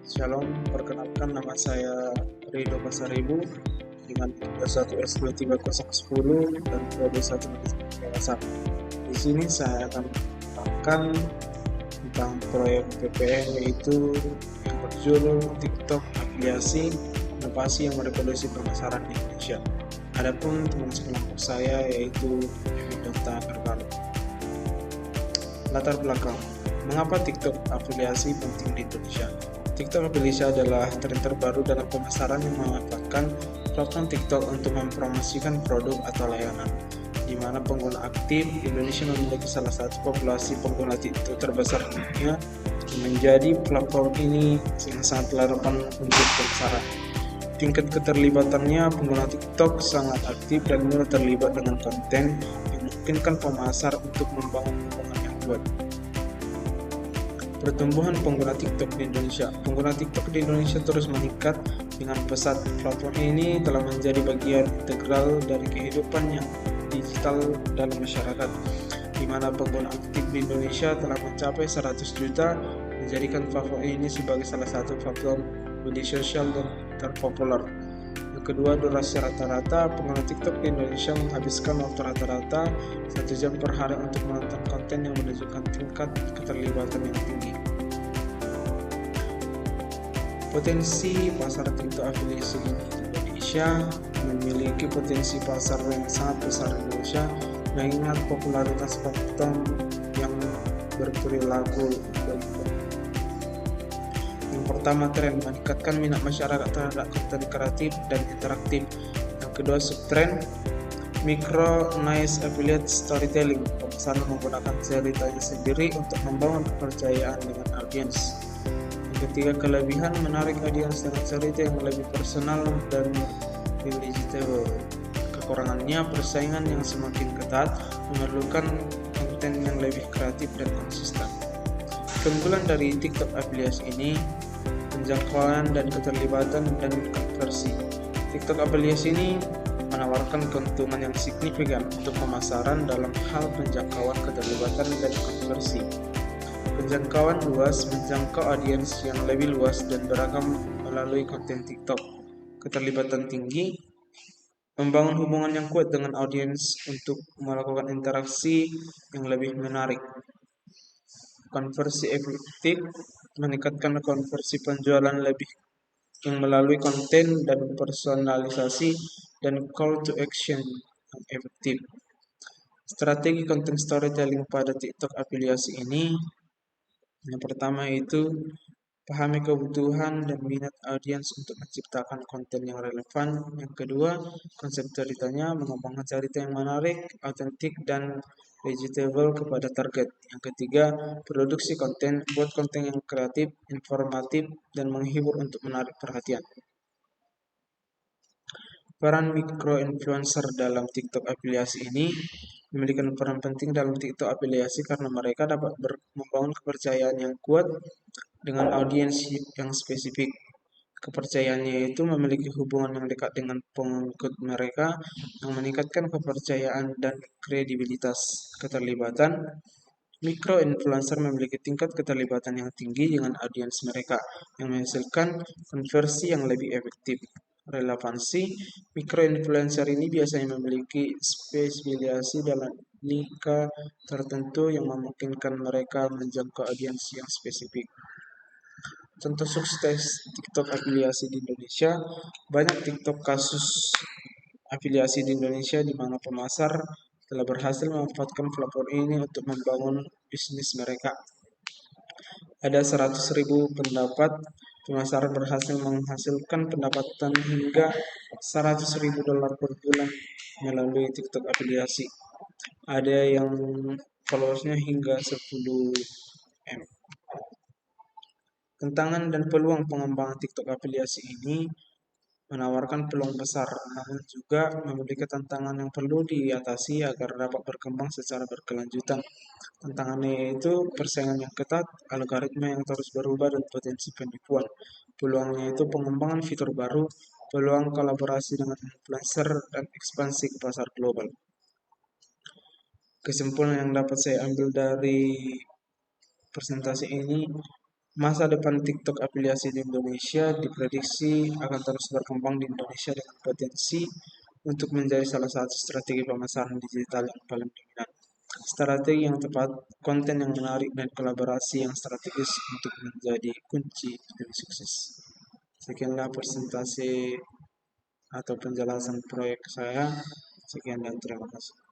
Shalom, perkenalkan nama saya Rido Pasaribu dengan kode 1S23010 dan kode 1 Di sini saya akan menerangkan tentang proyek PPN, yaitu yang berjudul TikTok Afiliasi Inovasi yang Merevolusi Pemasaran di Indonesia. Adapun teman sekelompok saya yaitu Dota Karvalo. Latar belakang, mengapa TikTok Afiliasi penting di Indonesia? TikTok Afiliasi adalah tren terbaru dalam pemasaran yang memanfaatkan platform TikTok untuk mempromosikan produk atau layanan, di mana pengguna aktif Indonesia memiliki salah satu populasi pengguna TikTok terbesar di dunia. Menjadi platform ini yang sangat relevan untuk pemasaran. Tingkat keterlibatannya pengguna TikTok sangat aktif dan mudah terlibat dengan konten yang memungkinkan pemasar untuk membangun hubungan yang kuat. Pertumbuhan pengguna TikTok di Indonesia. Pengguna TikTok di Indonesia terus meningkat dengan pesat. Platform ini telah menjadi bagian integral dari kehidupan yang digital dalam masyarakat, di mana pengguna aktif di Indonesia telah mencapai 100 juta, menjadikan platform ini sebagai salah satu platform media sosial dan terpopuler. Yang kedua, durasi rata-rata pengguna TikTok di Indonesia menghabiskan waktu rata-rata 1 jam per hari untuk menonton konten yang menunjukkan tingkat keterlibatan yang tinggi. Potensi pasar TikTok afiliasi di Indonesia. Memiliki potensi pasar yang sangat besar di Indonesia, mengingat popularitas konten yang berperilaku. Yang pertama, tren meningkatkan minat masyarakat terhadap konten kreatif dan interaktif. Yang kedua, subtren micro niche affiliate storytelling, pemesan menggunakan ceritanya sendiri untuk membangun kepercayaan dengan audiens. Yang ketiga, kelebihan menarik audiens dengan cerita yang lebih personal dan relatable. Kekurangannya, persaingan yang semakin ketat memerlukan konten yang lebih kreatif dan konsisten. Keunggulan dari TikTok afiliasi ini, penjangkauan dan keterlibatan dan konversi. TikTok afiliasi ini menawarkan keuntungan yang signifikan untuk pemasaran dalam hal penjangkauan, keterlibatan, dan konversi. Penjangkauan luas, menjangkau audiens yang lebih luas dan beragam melalui konten TikTok. Keterlibatan tinggi, membangun hubungan yang kuat dengan audiens untuk melakukan interaksi yang lebih menarik. Konversi efektif, meningkatkan konversi penjualan lebih yang melalui konten dan personalisasi dan call to action yang efektif. Strategi konten storytelling pada TikTok afiliasi ini, yang pertama yaitu pahami kebutuhan dan minat audiens untuk menciptakan konten yang relevan. Yang kedua, konsep ceritanya, mengembangkan cerita yang menarik, autentik, dan relatable kepada target. Yang ketiga, produksi konten, buat konten yang kreatif, informatif, dan menghibur untuk menarik perhatian. Peran micro-influencer dalam TikTok afiliasi ini memiliki peran penting dalam TikTok afiliasi karena mereka dapat membangun kepercayaan yang kuat dengan audiens yang spesifik. Kepercayaannya itu memiliki hubungan yang dekat dengan pengikut mereka yang meningkatkan kepercayaan dan kredibilitas. Keterlibatan, micro-influencer memiliki tingkat keterlibatan yang tinggi dengan audiens mereka yang menghasilkan konversi yang lebih efektif. Relevansi, micro-influencer ini biasanya memiliki spesialisasi dalam nika tertentu yang memungkinkan mereka menjangkau audiens yang spesifik. Contoh sukses TikTok afiliasi di Indonesia, banyak TikTok kasus afiliasi di Indonesia di mana pemasar telah berhasil memanfaatkan platform ini untuk membangun bisnis mereka. Ada 100.000 pendapat, pemasaran berhasil menghasilkan pendapatan hingga $100.000 per bulan melalui TikTok afiliasi. Ada yang followersnya hingga 10M. Tantangan dan peluang pengembangan TikTok afiliasi ini menawarkan peluang besar, namun juga memiliki tantangan yang perlu diatasi agar dapat berkembang secara berkelanjutan. Tantangannya yaitu persaingan yang ketat, algoritma yang terus berubah, dan potensi penipuan. Peluangnya itu pengembangan fitur baru, peluang kolaborasi dengan influencer, dan ekspansi ke pasar global. Kesimpulan yang dapat saya ambil dari presentasi ini, Masa depan TikTok afiliasi di Indonesia diprediksi akan terus berkembang di Indonesia dengan potensi untuk menjadi salah satu strategi pemasaran digital yang paling dominan. Strategi yang tepat, konten yang menarik, dan kolaborasi yang strategis untuk menjadi kunci demi sukses. Sekianlah presentasi atau penjelasan proyek saya. Sekian dan terima kasih.